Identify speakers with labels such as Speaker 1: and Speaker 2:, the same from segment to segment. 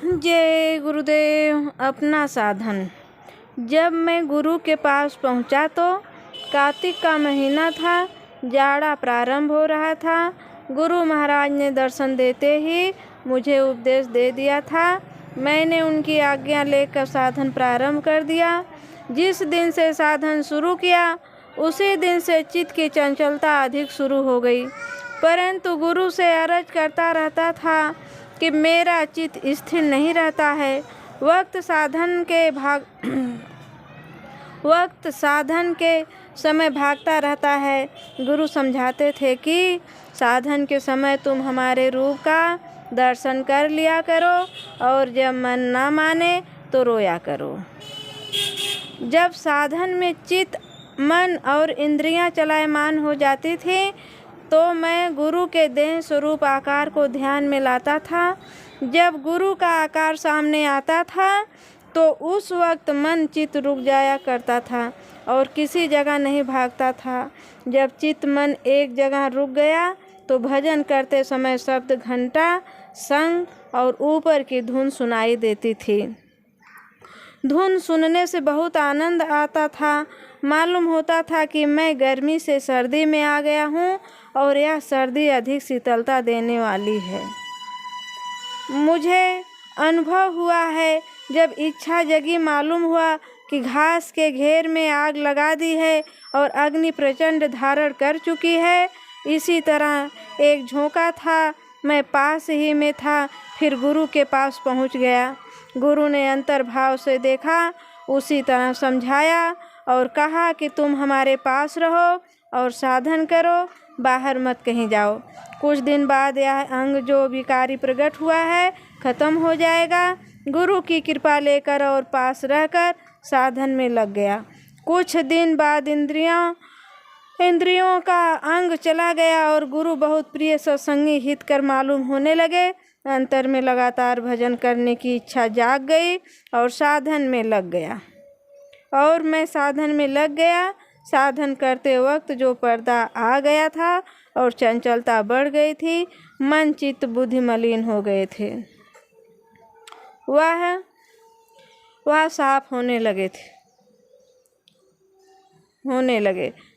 Speaker 1: जय गुरुदेव। अपना साधन। जब मैं गुरु के पास पहुंचा तो कार्तिक का महीना था। जाड़ा प्रारंभ हो रहा था। गुरु महाराज ने दर्शन देते ही मुझे उपदेश दे दिया था। मैंने उनकी आज्ञा लेकर साधन प्रारंभ कर दिया। जिस दिन से साधन शुरू किया उसी दिन से चित्त की चंचलता अधिक शुरू हो गई, परंतु गुरु से अर्ज करता रहता था कि मेरा चित्त स्थिर नहीं रहता है। वक्त साधन के समय भागता रहता है। गुरु समझाते थे कि साधन के समय तुम हमारे रूप का दर्शन कर लिया करो और जब मन ना माने तो रोया करो। जब साधन में चित्त, मन और इंद्रियां चलायमान हो जाती थी तो मैं गुरु के देह स्वरूप आकार को ध्यान में लाता था। जब गुरु का आकार सामने आता था तो उस वक्त मन चित्त रुक जाया करता था और किसी जगह नहीं भागता था। जब चित्त मन एक जगह रुक गया तो भजन करते समय शब्द, घंटा, शंख और ऊपर की धुन सुनाई देती थी। धुन सुनने से बहुत आनंद आता था। मालूम होता था कि मैं गर्मी से सर्दी में आ गया हूँ और यह सर्दी अधिक शीतलता देने वाली है। मुझे अनुभव हुआ है, जब इच्छा जगी मालूम हुआ कि घास के घेर में आग लगा दी है और अग्नि प्रचंड धारण कर चुकी है। इसी तरह एक झोंका था, मैं पास ही में था, फिर गुरु के पास पहुँच गया। गुरु ने अंतर्भाव से देखा, उसी तरह समझाया और कहा कि तुम हमारे पास रहो और साधन करो, बाहर मत कहीं जाओ। कुछ दिन बाद यह अंग जो विकारी प्रकट हुआ है खत्म हो जाएगा। गुरु की कृपा लेकर और पास रहकर साधन में लग गया। कुछ दिन बाद इंद्रियों का अंग चला गया और गुरु बहुत प्रिय सत्संगी हितकर मालूम होने लगे। अंतर में लगातार भजन करने की इच्छा जाग गई और साधन में लग गया। साधन करते वक्त जो पर्दा आ गया था और चंचलता बढ़ गई थी, मन चित्त बुद्धि मलिन हो गए थे, वह साफ होने लगे।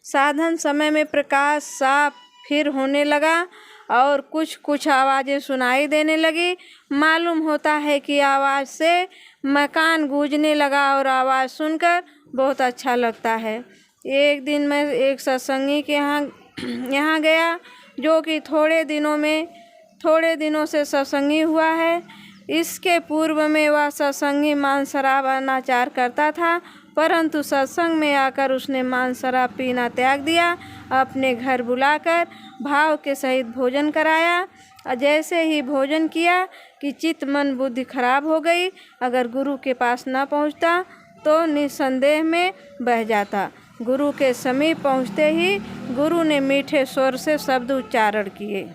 Speaker 1: साधन समय में प्रकाश साफ फिर होने लगा और कुछ आवाज़ें सुनाई देने लगी। मालूम होता है कि आवाज़ से मकान गूंजने लगा और आवाज़ सुनकर बहुत अच्छा लगता है। एक दिन मैं एक सत्संगी के यहाँ गया, जो कि थोड़े दिनों से सत्संगी हुआ है। इसके पूर्व में वह सत्संगी मांस शराब अनाचार करता था, परंतु सत्संग में आकर उसने मांस शराब पीना त्याग दिया। अपने घर बुलाकर भाव के सहित भोजन कराया। जैसे ही भोजन किया कि चित्त मन बुद्धि खराब हो गई। अगर गुरु के पास न पहुँचता तो निस्संदेह में बह जाता। गुरु के समीप पहुँचते ही गुरु ने मीठे स्वर से शब्द उच्चारण किए।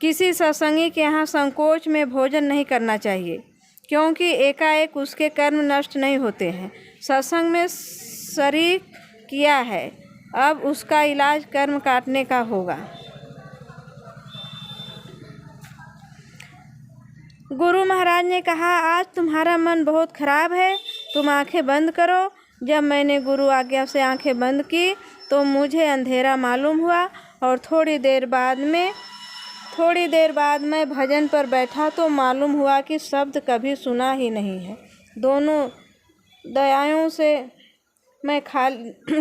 Speaker 1: किसी सत्संगी के यहाँ संकोच में भोजन नहीं करना चाहिए, क्योंकि एकाएक उसके कर्म नष्ट नहीं होते हैं। सत्संग में शरीक किया है, अब उसका इलाज कर्म काटने का होगा। गुरु महाराज ने कहा, आज तुम्हारा मन बहुत खराब है, तुम आंखें बंद करो। जब मैंने गुरु आज्ञा से आंखें बंद की तो मुझे अंधेरा मालूम हुआ और थोड़ी देर बाद मैं भजन पर बैठा तो मालूम हुआ कि शब्द कभी सुना ही नहीं है। दोनों दयाओं से मैं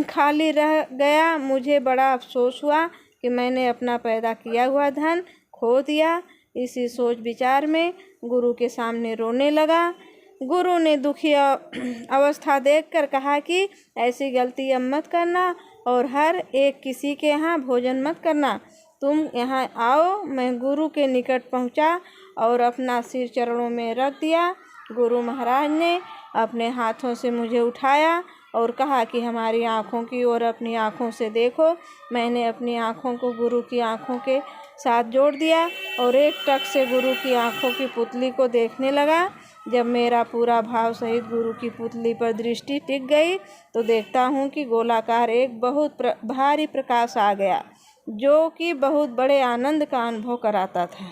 Speaker 1: खाली रह गया। मुझे बड़ा अफसोस हुआ कि मैंने अपना पैदा किया हुआ धन खो दिया। इसी सोच विचार में गुरु के सामने रोने लगा। गुरु ने दुखी अवस्था देखकर कहा कि ऐसी गलती अब मत करना और हर एक किसी के यहाँ भोजन मत करना। तुम यहाँ आओ। मैं गुरु के निकट पहुँचा और अपना सिर चरणों में रख दिया। गुरु महाराज ने अपने हाथों से मुझे उठाया और कहा कि हमारी आँखों की ओर अपनी आँखों से देखो। मैंने अपनी आँखों को गुरु की आँखों के साथ जोड़ दिया और एक टक से गुरु की आँखों की पुतली को देखने लगा। जब मेरा पूरा भाव सहित गुरु की पुतली पर दृष्टि टिक गई तो देखता हूँ कि गोलाकार एक बहुत भारी प्रकाश आ गया, जो कि बहुत बड़े आनंद का अनुभव कराता था।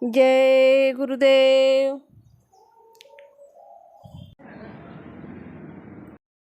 Speaker 1: जय गुरुदेव।